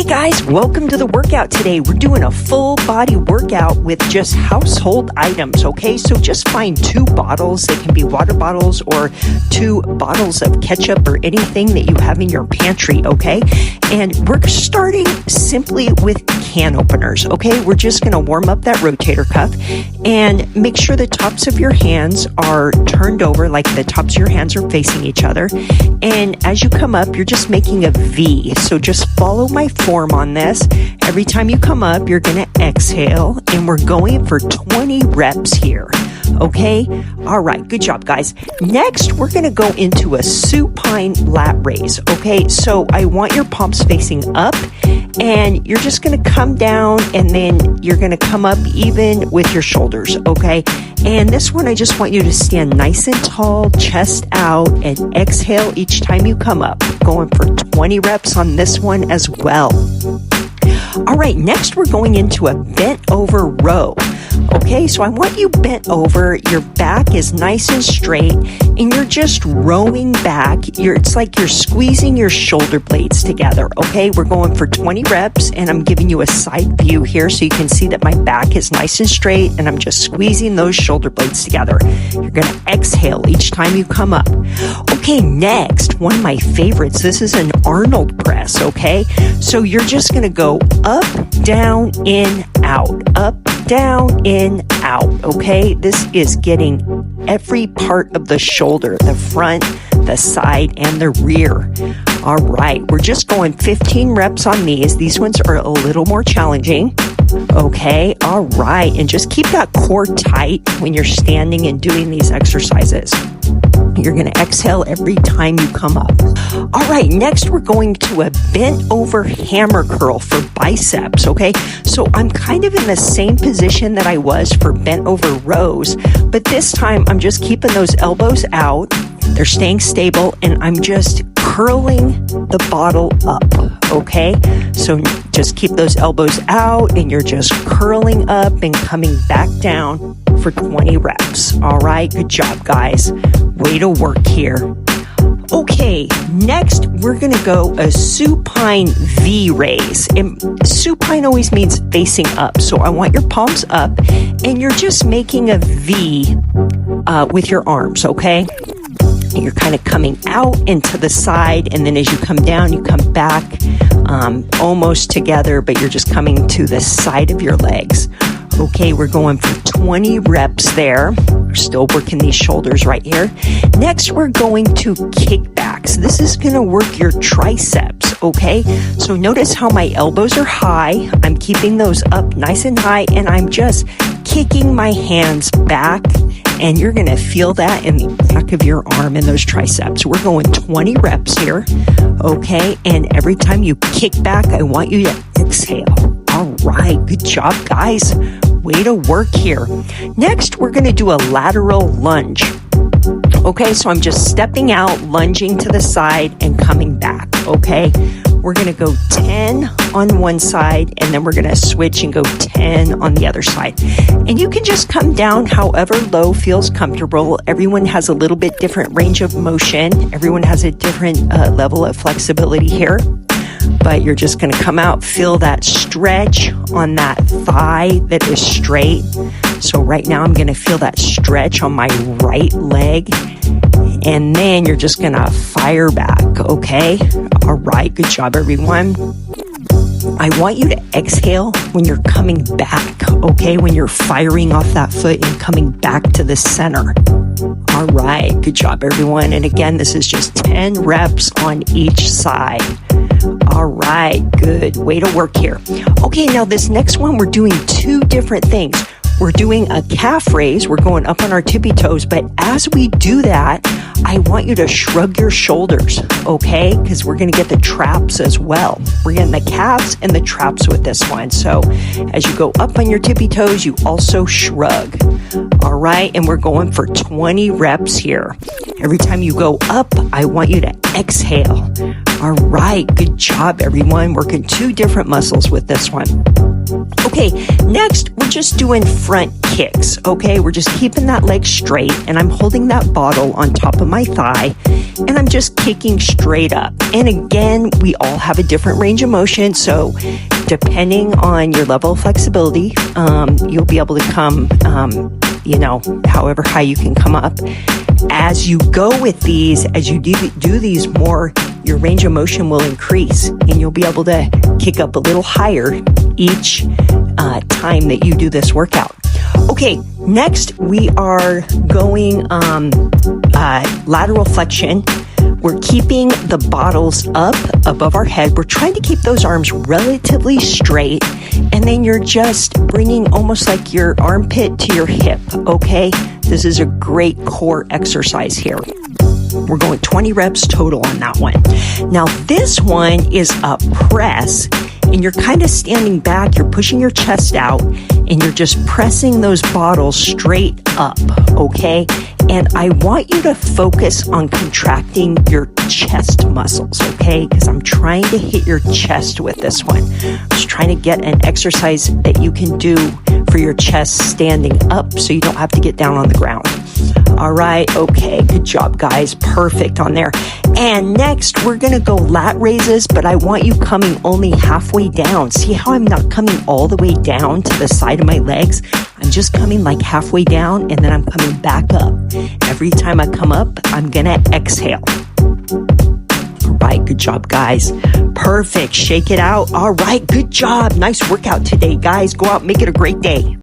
Hey guys, welcome to the workout today. We're doing a full body workout with just household items, okay? So just find 2 bottles. They can be water bottles or 2 bottles of ketchup or anything that you have in your pantry, okay? And we're starting simply with can openers, okay? We're just gonna warm up that rotator cuff and make sure the tops of your hands are turned over, like the tops of your hands are facing each other. And as you come up, you're just making a V. So just follow my form on this. Every time you come up, you're going to exhale, and we're going for 20 reps here. Okay? All right. Good job, guys. Next, we're going to go into a supine lat raise. Okay? So I want your palms facing up, and you're just going to come down, and then you're going to come up even with your shoulders. Okay? And this one, I just want you to stand nice and tall, chest out, and exhale each time you come up. Going for 20 reps on this one as well. All right, next we're going into a bent over row. Okay, so I want you bent over, your back is nice and straight, and you're just rowing back. It's like you're squeezing your shoulder blades together. Okay, we're going for 20 reps, and I'm giving you a side view here so you can see that my back is nice and straight, and I'm just squeezing those shoulder blades together. You're gonna exhale each time you come up. Okay, next, one of my favorites, this is an Arnold press, okay? So you're just gonna go up, down, in, out, up, down, in, out, okay? This is getting every part of the shoulder, the front, the side, and the rear. All right, we're just going 15 reps on these. These ones are a little more challenging. Okay, all right, and just keep that core tight when you're standing and doing these exercises. You're going to exhale every time you come up. All right, next we're going to a bent over hammer curl for biceps, okay? So I'm kind of in the same position that I was for bent over rows, but this time I'm just keeping those elbows out. They're staying stable, and I'm just curling the bottle up, okay? So just keep those elbows out, and you're just curling up and coming back down for 20 reps. All right, good job, guys. Way to work here. Okay, next we're going to go a supine V raise. And supine always means facing up. So I want your palms up, and you're just making a V with your arms, okay? And you're kind of coming out and to the side, and then as you come down, you come back almost together, but you're just coming to the side of your legs. Okay, we're going for 20 reps there. We're still working these shoulders right here. Next, we're going to kickbacks. This is going to work your triceps, okay? So notice how my elbows are high. I'm keeping those up nice and high, and I'm just kicking my hands back, and you're going to feel that in the back of your arm in those triceps. We're going 20 reps here, okay? And every time you kick back, I want you to exhale. All right, good job, guys. Way to work here. Next, we're going to do a lateral lunge. Okay, so I'm just stepping out, lunging to the side, and coming back, okay? We're going to go 10 on one side, and then we're going to switch and go 10 on the other side. And you can just come down however low feels comfortable. Everyone has a little bit different range of motion. Everyone has a different level of flexibility here. But you're just going to come out, feel that stretch on that thigh that is straight. So right now I'm going to feel that stretch on my right leg. And then you're just going to fire back, okay? All right, good job, everyone. I want you to exhale when you're coming back, okay? When you're firing off that foot and coming back to the center. All right, good job, everyone. And again, this is just 10 reps on each side. All right, good. Way to work here. Okay, now this next one, we're doing 2 different things. We're doing a calf raise. We're going up on our tippy toes. But as we do that, I want you to shrug your shoulders, okay? Because we're going to get the traps as well. We're getting the calves and the traps with this one. So as you go up on your tippy toes, you also shrug. All right, and we're going for 20 reps here. Every time you go up, I want you to exhale. All right, good job, everyone. Working 2 different muscles with this one. Okay, next we're just doing front kicks, okay? We're just keeping that leg straight, and I'm holding that bottle on top of my thigh, and I'm just kicking straight up. And again, we all have a different range of motion, so depending on your level of flexibility, you'll be able to come, however high you can come up. As you go with these, as you do these more, your range of motion will increase, and you'll be able to kick up a little higher each time that you do this workout. Okay, next we are going lateral flexion. We're keeping the bottles up above our head. We're trying to keep those arms relatively straight, and then you're just bringing almost like your armpit to your hip, okay? This is a great core exercise here. We're going 20 reps total on that one. Now, this one is a press, and you're kind of standing back, you're pushing your chest out, and you're just pressing those bottles straight up, okay? And I want you to focus on contracting your chest muscles, okay? Because I'm trying to hit your chest with this one. I'm just trying to get an exercise that you can do for your chest standing up so you don't have to get down on the ground. All right, okay, good job, guys. Perfect on there. And next, we're going to go lat raises, but I want you coming only halfway down. See how I'm not coming all the way down to the side of my legs? I'm just coming like halfway down, and then I'm coming back up. Every time I come up, I'm going to exhale. All right, good job, guys. Perfect. Shake it out. All right, good job. Nice workout today, guys. Go out and make it a great day.